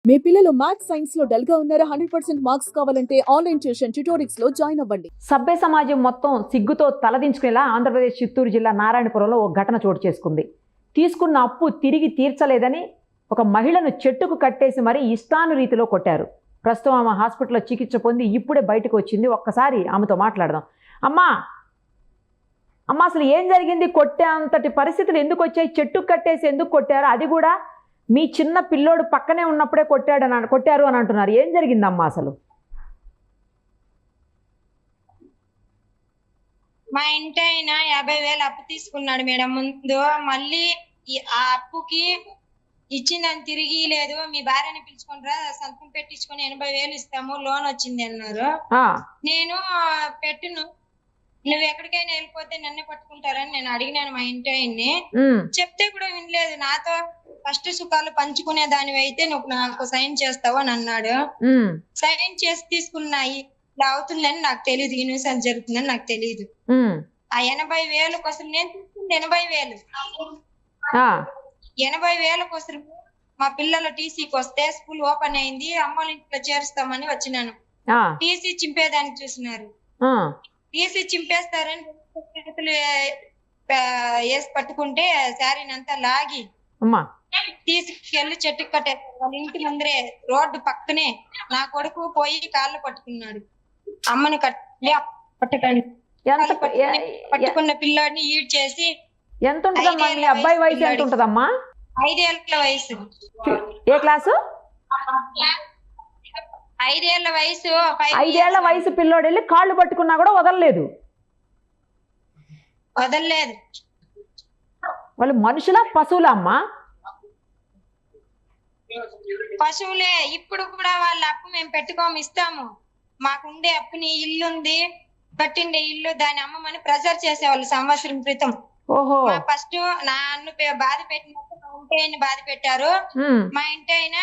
మీ పిల్లలు maths science లో dull గా ఉన్నారా? 100% మార్క్స్ కావాలంటే ఆన్లైన్ ట్యూషన్ ట్యుటోరిక్స్ లో జాయిన్ అవ్వండి. సభ్య సమాజం మొత్తం సిగ్గుతో తలదించుకునేలా ఆంధ్రప్రదేశ్ చిత్తూరు జిల్లా నారాయణపురంలో ఒక ఘటన చోటు చేసుకుంది. తీసుకున్న అప్పు తిరిగి తీర్చలేదని ఒక మహిళను చెట్టుకు కట్టేసి మరీ ఇష్టానురీతిలో కొట్టారు. ప్రస్తుతం ఆమె హాస్పిటల్లో చికిత్స పొంది ఇప్పుడే బయటకు వచ్చింది. ఒక్కసారి ఆమెతో మాట్లాడదాం. అమ్మా అసలు ఏం జరిగింది? కొట్టే అంతటి పరిస్థితులు ఎందుకు వచ్చాయి? చెట్టుకు కట్టేసి ఎందుకు కొట్టారు? అది కూడా మీ చిన్న పిల్లోడు పక్కనే ఉన్నప్పుడే కొట్టారు అని అంటున్నారు. ఏం జరిగిందమ్మా అసలు? మా ఇంటి ఆయన 50,000 అప్పు తీసుకున్నాడు మేడం. ముందు మళ్ళీ ఆ అప్పుకి ఇచ్చిందని తిరిగి లేదు. మీ భార్యని పిలుచుకుంటారా, సంతకం పెట్టించుకొని 80,000 ఇస్తాము, లోన్ వచ్చింది అన్నారు. నేను పెట్టును, నువ్వు ఎక్కడికైనా వెళ్ళిపోతే నన్నే పట్టుకుంటారని నేను అడిగినాను మా ఇంటి ఆయన్ని. చెప్తే కూడా వినలేదు. నాతో కష్ట సుఖాలు పంచుకునే దానివి అయితే నువ్వు నాకు సైన్ చేస్తావు అని అన్నాడు. సైన్ చేసి తీసుకున్నాయి. ఇలా అవుతుందని నాకు తెలియదు, యూనివర్సల్ జరుగుతుందని నాకు తెలియదు. ఆ 80,000 కోసం నేను తీసుకుంది 80,000 కోసం మా పిల్లల టీసీకి వస్తే స్కూల్ ఓపెన్ అయింది, అమ్మోళ్ళ ఇంట్లో చేరుస్తామని వచ్చినాను. టీసీ చింపేదానికి చూసినారు. టీసీ చింపేస్తారని వేసి పట్టుకుంటే శారీనంతా లాగి తీసుకెళ్లి చెట్టుకు కట్టేస్తారు. వాళ్ళ ఇంటి ముందరే రోడ్డు పక్కనే నా కొడుకు పోయి కాళ్ళు పట్టుకున్నాడు. అమ్మను పట్టుకున్న పిల్లాడిని ఈడ్ చేసి. ఎంత ఉంటుందమ్మా మీ అబ్బాయి వయసు? ఎంత ఉంటదమ్మా? 5 ఏళ్ల వయసు. ఏ క్లాసు? 5 ఏళ్ల వయసు. 5 ఏళ్ల వయసు పిల్లోడు వెళ్ళి కాళ్ళు పట్టుకున్నా కూడా వదలలేదు. వాళ్ళు మనుషులా పశువులా అమ్మా? పశువులే. ఇప్పుడు కూడా వాళ్ళ అప్పు మేము పెట్టుకోము, ఇస్తాము. మాకుండే అప్పుని ఇల్లు ఉంది, కట్టిండే ఇల్లు, దాని అమ్మమని ప్రెజర్ చేసేవాళ్ళు సంవత్సరం క్రితం. ఫస్ట్ నన్ను బాధ పెట్టినప్పుడు మా ఇంటి ఆయన బాధ పెట్టారు. మా ఇంటి ఆయన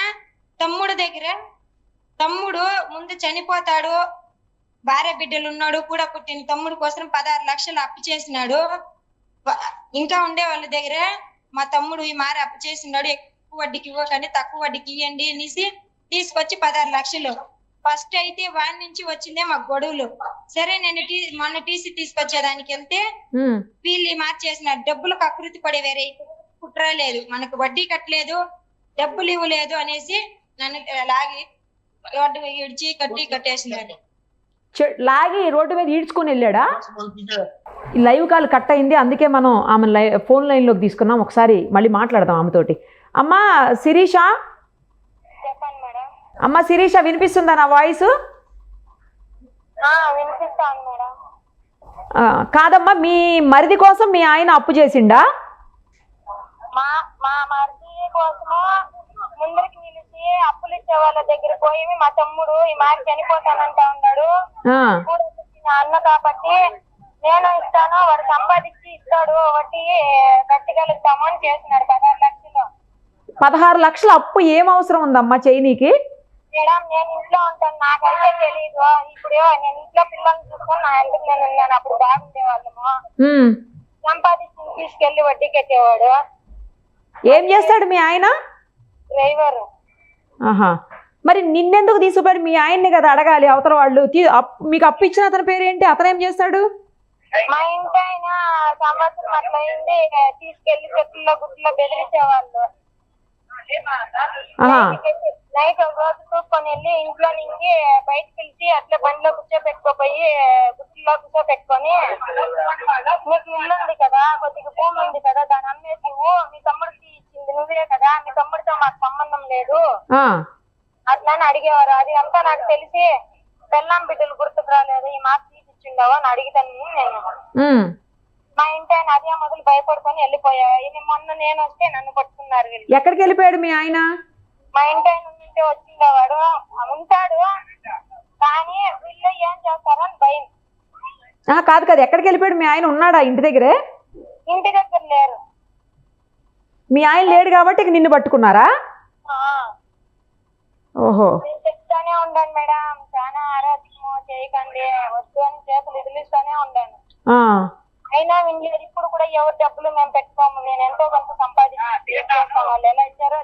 తమ్ముడు ముందు చనిపోతాడు, భార్య బిడ్డలు ఉన్నాడు, కూడా పుట్టిన తమ్ముడు కోసం 16 లక్షలు అప్పు చేసినాడు. ఇంకా ఉండే వాళ్ళ దగ్గర మా తమ్ముడు ఈ మారి అప్పు చేసినాడు, ఎక్కువ వడ్డీకి ఇవ్వకండి, తక్కువ వడ్డీకి ఇవ్వండి అనేసి తీసుకొచ్చి 16 లక్షలు. ఫస్ట్ అయితే వాడి నుంచి వచ్చిందే మాకు గొడవలు. సరే నేను మొన్న టీసీ తీసుకొచ్చేదానికి వెళ్తే వీళ్ళు మార్చేసినారు. డబ్బులకు అకృతి పడే వేరే కుట్ర లేదు, మనకు వడ్డీ కట్టలేదు, డబ్బులు ఇవ్వలేదు అనేసి నన్ను లాగి రోడ్డు ఇడ్చి కట్టేసినారు. లాగి రోడ్డు మీద ఈడ్చుకొని వెళ్ళాడా? లైవ్ కాల్ కట్ అయింది, అందుకే మనం ఆమె ఫోన్ లైన్ లోకి తీసుకున్నాం. ఒకసారి మళ్ళీ మాట్లాడదాం ఆమెతోటి. అమ్మా శిరీష, అమ్మా శిరీష వినిపిస్తుందా నా వాయిస్? కాదమ్మా, మీ మరిది కోసం మీ ఆయన అప్పు చేసిండా? మా మరిది కోసము ముందరికి నిలిచి అప్పులు ఇచ్చే వాళ్ళ దగ్గర పోయి మా తమ్ముడు ఈ మారి చనిపోతానంటా ఉన్నాడు. అన్న కాబట్టి నేను ఇస్తాను, వాడు సంపాదించి ఇస్తాడు, వడ్డీ కట్టగలుగుతాము అని చేసినాడు. 16 లక్షలు. 16 లక్షల అప్పు ఏం అవసరం ఉందమ్మా చేయనీకి? మేడం నేను ఇంట్లో ఉంటాను, నాకైతే తెలీదు. ఇప్పుడు నేను ఇంట్లో పిల్లల్ని చూసుకొని నా ఇంటికి నేను ఉన్నాను. అప్పుడు బాగుండే వాళ్ళము. సంపాదించి తీసుకెళ్లి వడ్డీ కట్టేవాడు. ఏం చేస్తాడు మీ ఆయన? డ్రైవర్. మరి నిన్నెందుకు తీసుకుపోయాడు? మీ ఆయన్ని కదా అడగాలి అవతల వాళ్ళు. మీకు అప్పు ఇచ్చిన అతని పేరు ఏంటి? అతను ఏం చేస్తాడు? మా ఇంటి ఆయన సంవత్సరం అట్లా అయింది, తీసుకెళ్లి చెట్టుల్లో గుట్లో బెదిరించేవాళ్ళు. నైట్ ఒక రోజు చూసుకొని వెళ్ళి ఇంట్లో నుంచి బయటకు పిలిచి అట్లా బండిలో కూర్చోపెట్టుకోపోయి గుట్లో కూర్చోపెట్టుకొని, నీకు ఇల్లు ఉంది కదా, కొద్దిగా భూమి ఉంది కదా, దాని అమ్మేసి మీ తమ్ముడికి ఇచ్చింది నువ్వే కదా, మీ తమ్ముడితో మాకు సంబంధం లేదు అట్లా అని అడిగేవారు. అది అంతా నాకు తెలిసి పెళ్ళాం బిడ్డలు గుర్తుకు రాలేదు, ఈ మాట తీసిచ్చిండవా అని అడిగితాను నేను. మా ఇంటి ఆయన అదే మొదలు భయపడుకొని వెళ్ళిపోయా. మొన్న నేను వస్తే నన్ను పట్టుకున్నారు. ఎక్కడికి వెళ్ళిపోయాడు మీ ఆయన? మా ఇంటి ఆయన ఉంటే వచ్చిండేవాడు, ఉంటాడు, కానీ వీళ్ళు ఏం చేస్తారని భయం. కాదు ఎక్కడికి వెళ్ళిపోయాడు మీ ఆయన? ఉన్నాడా ఇంటి దగ్గరే? ఇంటి దగ్గర లేరు. మీ ఆయన లేడు కాబట్టి నిన్ను పట్టుకున్నారా? ఓహో. నేను చెప్తానే ఉండాను మేడం, చాలా ఆరోగ్యము చేయకండి వద్దు అని చేతులు వదిలిస్తూనే ఉండాను. అయినా వినలేదు. ఇప్పుడు కూడా ఎవరు డబ్బులు మేము పెట్టుకోము, నేను ఎంతో కొంత సంపాదించి వాళ్ళు ఎలా ఇచ్చారో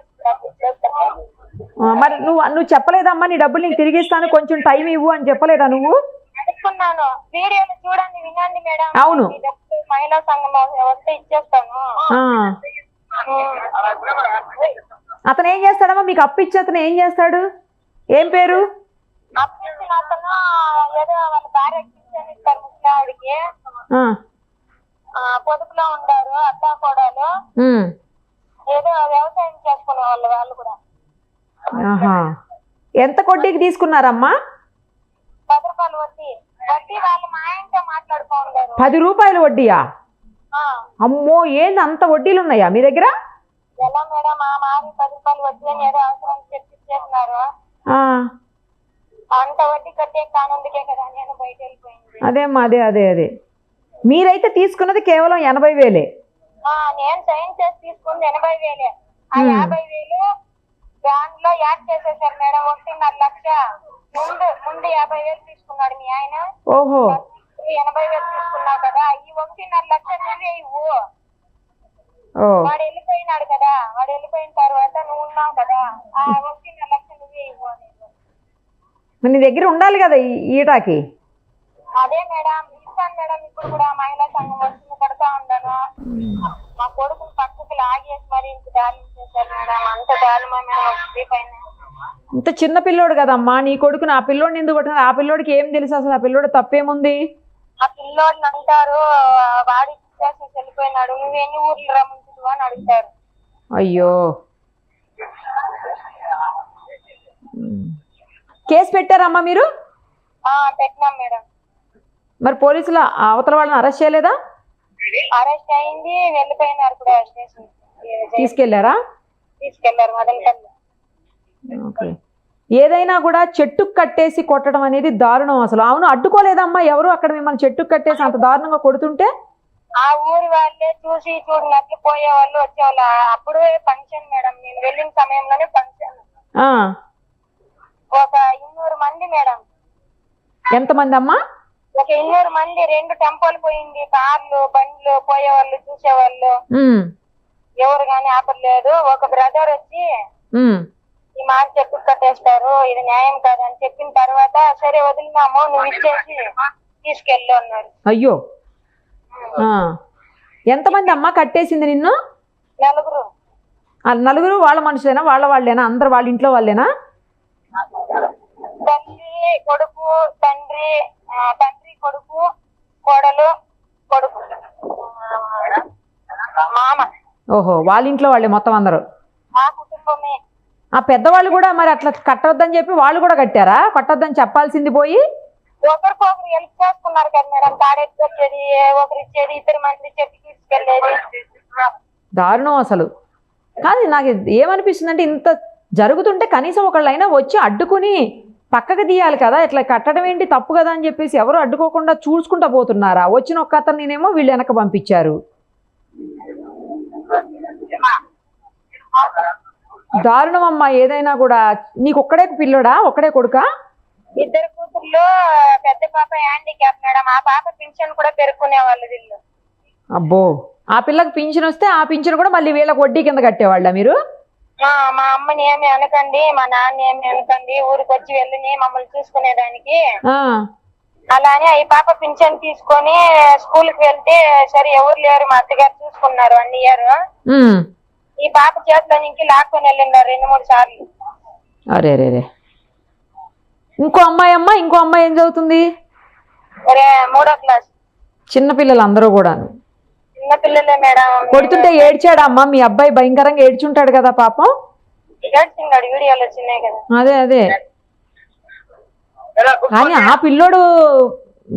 మరి నువ్వు చెప్పలేదమ్మా నీ డబ్బులు నీకు తిరిగిస్తాను కొంచెం టైం ఇవ్వు అని చెప్పలేదా నువ్వు? అనుకున్నాను. వీడియోలు చూడండి, వినండి మేడం. అవును, మహిళా సంఘం వస్తే ఇచ్చేస్తాను. అతను ఏం చేస్తాడమ్మా? మీకు అప్పు ఇచ్చి అతను ఏం చేస్తాడు? ఏం పేరు? అప్పు ఇచ్చిన అతను ఏదో వాళ్ళ భార్య ఇస్తారు ముసలావిడికి, పొదుపులో ఉండారు అత్తా కోడలు, ఏదో వ్యవసాయం చేసుకునే వాళ్ళు కూడా. ఎంత వడ్డీకి తీసుకున్నారమ్మా? 10 రూపాయలు వడ్డీ వాళ్ళు మా ఆయనతో మాట్లాడుకో ఉన్నారు. 10 రూపాయలు వడ్డీయా? అమ్మో, ఏంది అంత వడ్డీలు ఉన్నాయా మీ దగ్గర? ఎలా మేడం, మా మారి 10 రూపాయలు వడ్డీ అని ఏదో అవసరానికి తెచ్చిచ్చేస్తున్నారు. అంత వడ్డీ కట్టే కానందుకే కదా నేను బయట వెళ్ళిపోయింది. అదేమ్మా, అదే మీరైతే తీసుకున్నది కేవలం 80,000. నేను సైన్ చేసి తీసుకుంది 80,000. ఆ 50,000 దాంట్లో యాడ్ చేసేసారు మేడం. 1.5 లక్ష ముందు 50,000 తీసుకున్నాడు మీ ఆయన. ఓహో, 80,000 తీసుకున్నావు కదా, ఈ 1.5 లక్ష నువ్వే ఇవ్వు. వాడు వెళ్ళిపోయినాడు కదా, వాడు వెళ్ళిపోయిన తర్వాత నువ్వు ఉన్నావు కదా, ఆ 1.5 లక్ష నువ్వే ఇవ్వు. నీ దగ్గర ఉండాలి కదా ఈటాకి. అదే మేడం ఇస్తాను మేడం. ఇప్పుడు కూడా మహిళా సంఘం వస్తుంది, కడతా ఉన్నాను. మా కొడుకుని పక్కకి లాగేసి మరి ఇంత దారుణం చేశారు మేడం. అంత దారుణం మేడం. పైన ఇంత చిన్న పిల్లోడు కదమ్మా నీ కొడుకుని, ఆ పిల్లోడిని ఎందుకు కొట్టినారు? ఆ పిల్లోడికి ఏం తెలుసు అసలు? ఆ పిల్లోడు తప్పేముంది? ఆ పిల్లోడిని అంటారు వాడి చేసి వెళ్ళిపోయినాడు, నువ్వు ఎన్ని ఊర్లు రమ్ముంటు అని అడుగుతారు. అయ్యో, కేసు పెట్టారమ్మా మీరు? పెట్టినాం మేడం. మరి పోలీసులు అవతల వాళ్ళని అరెస్ట్ చేయలేదా? అరెస్ట్ అయింది, వెళ్ళిపోయినారు కూడా. స్టేషన్ తీసుకెళ్లారా? తీసుకెళ్లారు మదనపల్లి. ఓకే. ఏదైనా కూడా చెట్టుకు కట్టేసి కొట్టడం అనేది దారుణం అసలు. అవును, అడ్డుకోలేదమ్మా ఎవరు అక్కడ మిమ్మల్ని చెట్టుకు కట్టేసి అంత దారుణంగా కొడుతుంటే? ఆ ఊరి వాళ్ళే చూసి చూడనట్లు పోయే వాళ్ళు వచ్చేవాళ్ళు. అప్పుడు ఫంక్షన్ మేడం, నేను వెళ్ళిన సమయంలోనే ఫంక్షన్. ఒక 200 మంది మేడం. ఎంతమంది అమ్మా? ఒక 200 మంది. 2 టెంపోలు పోయింది, కార్లు బండ్లు పోయేవాళ్ళు చూసేవాళ్ళు ఎవరు గాని ఆపలేదు. ఒక బ్రదర్ వచ్చి ఈ మాట చెప్పు కట్టేస్తారు, ఇది న్యాయం కాదని చెప్పిన తర్వాత సరే వదిలినాము, నువ్వు ఇచ్చేసి తీసుకెళ్ళు అన్నారు. అయ్యో, ఎంతమంది అమ్మా కట్టేసింది నిన్ను? 4. నలుగురు వాళ్ళ మనుషులేనా? వాళ్ళేనా? అందరు వాళ్ళ ఇంట్లో వాళ్ళేనా? తల్లి కొడుకు, తండ్రి కొడుకు, కోడలు కొడుకు, మామ. ఓహో, వాళ్ళ ఇంట్లో వాళ్ళే మొత్తం అందరూ? మా కుటుంబమే. ఆ పెద్దవాళ్ళు కూడా మరి అట్లా కట్టొద్దని చెప్పి వాళ్ళు కూడా కట్టారా? కట్టొద్దని చెప్పాల్సింది పోయి ఒకరికొకరు హెల్ప్ చేసుకున్నారు కదా మేడం. తాడెత్తి వచ్చేది, ఒకరు ఇచ్చేది, 2 మంది చెప్పి తీసుకెళ్లేది. దారుణం అసలు. కానీ నాకు ఏమనిపిస్తుంది అంటే, ఇంత జరుగుతుంటే కనీసం ఒకళ్ళైనా వచ్చి అడ్డుకుని పక్కకు తీయాలి కదా. ఇట్లా కట్టడం ఏంటి, తప్పు కదా అని చెప్పేసి ఎవరు అడ్డుకోకుండా చూసుకుంటా పోతున్నారా? వచ్చిన ఒక్క అతన్నేమో వీళ్ళు వెనక పంపించారు. దారుణం అమ్మా. ఏదైనా కూడా. నీకు ఒక్కడే పిల్లోడా? ఒక్కడే కొడుకా? 2 కూతుర్లు. పెద్ద పాప హ్యాండిక్యాప్ మేడం. ఆ పాప పింఛన్ కూడా పెరుక్కునే వాళ్ళు వీళ్ళు. అబ్బో, ఆ పిల్లకి పింఛన్ వస్తే ఆ పింఛన్ కూడా మళ్ళీ వీళ్ళకి వడ్డీ కింద కట్టేవాళ్ళ మీరు? మా అమ్మని ఏమి అనకండి, మా నాన్న ఏమి అనకండి, ఊరికి వచ్చి వెళ్ళి మమ్మల్ని చూసుకునేదానికి. అలానే ఈ పాప పింఛన్ తీసుకొని స్కూల్ కి వెళ్తే సరే ఎవరు లేరు, మా అత్తగారు చూసుకున్నారు 1 ఇయర్. ఈ పాప చేతిలో నుంచి లాక్కొని వెళ్ళినారు 2-3 సార్లు. అరే, ఇంకో అమ్మాయి ఇంకో అమ్మాయి ఏం చదువుతుంది? 3వ క్లాస్. చిన్న పిల్లలు అందరూ కూడా? చిన్న పిల్లలే మేడం. కొడుతుంటే ఏడ్చాడా అమ్మా మీ అబ్బాయి? భయంకరంగా ఏడ్చుంటాడు కదా పాపం. ఏడ్చిండాడు, వీడియోలు వచ్చినాయి కదా. అదే కానీ ఆ పిల్లోడు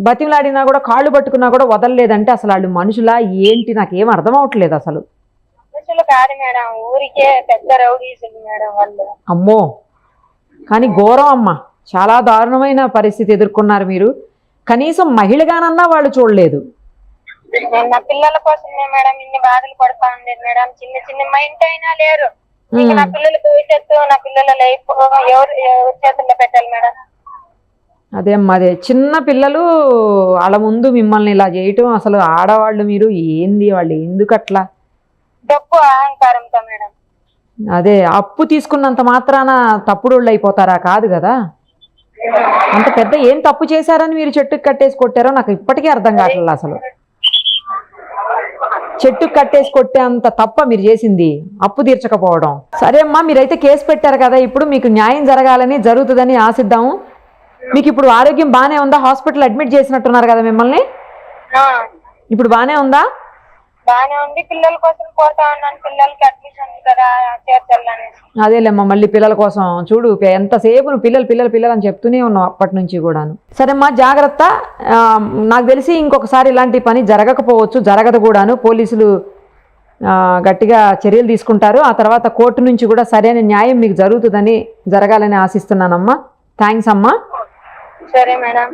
బతిమలాడినా కూడా, కాళ్ళు పట్టుకున్నా కూడా వదలలేదంటే అసలు వాళ్ళు మనుషులా ఏంటి? నాకేం అర్థం అవట్లేదు అసలు. మనుషులు కాదు మేడం, ఊరికే పెద్ద రౌడీసులు మేడం వాళ్ళు. అమ్మో, కానీ ఘోరం అమ్మా. చాలా దారుణమైన పరిస్థితి ఎదుర్కొన్నారు మీరు. కనీసం మహిళగానన్నా వాళ్ళు చూడలేదు. నా పిల్లల కోసమే మేడం ఇన్ని బాధలు పడతా ఉండేది మేడం. చిన్న మా ఇంటి అయినా లేరు. నా పిల్లల భవిష్యత్తు, నా పిల్లల లైఫ్ ఎవరు చేతుల్లో పెట్టాలి మేడం? అదే అమ్మా, అదే చిన్న పిల్లలు వాళ్ళ ముందు మిమ్మల్ని ఇలా చేయటం, అసలు ఆడవాళ్ళు మీరు ఏంది, వాళ్ళు ఎందుకు అట్లా? డబ్బు అహంకారంతో మేడం. అదే అప్పు తీసుకున్నంత మాత్రాన తప్పుడోళ్ళు అయిపోతారా? కాదు కదా. అంత పెద్ద ఏం తప్పు చేశారని మీరు చెట్టుకు కట్టేసి కొట్టారో నాకు ఇప్పటికీ అర్థం కావట్లేదు. అసలు చెట్టుకు కట్టేసి కొట్టే అంత తప్ప మీరు చేసింది, అప్పు తీర్చకపోవడం. సరే అమ్మా, మీరైతే కేసు పెట్టారు కదా, ఇప్పుడు మీకు న్యాయం జరగాలని, జరుగుతుందని ఆశిద్దాము. మీకు ఇప్పుడు ఆరోగ్యం బాగానే ఉందా? హాస్పిటల్ అడ్మిట్ చేసినట్టున్నారు కదా మిమ్మల్ని, ఇప్పుడు బాగానే ఉందా? బాగానే ఉంది. పిల్లల కోసం పోతా ఉన్నాను, పిల్లలకి అడ్మిషన్ కదా చేర్చాలని. అదేలేమ్మా, మళ్ళీ పిల్లల కోసం చూడు, ఎంతసేపు నువ్వు పిల్లలు పిల్లలు పిల్లలు అని చెప్తూనే ఉన్నావు అప్పటి నుంచి కూడాను. సరేమ్మా, జాగ్రత్త. నాకు తెలిసి ఇంకొకసారి ఇలాంటి పని జరగకపోవచ్చు, జరగదు కూడాను. పోలీసులు గట్టిగా చర్యలు తీసుకుంటారు. ఆ తర్వాత కోర్టు నుంచి కూడా సరైన న్యాయం మీకు జరుగుతుందని, జరగాలని ఆశిస్తున్నానమ్మా. థ్యాంక్స్ అమ్మా. సరే మేడం.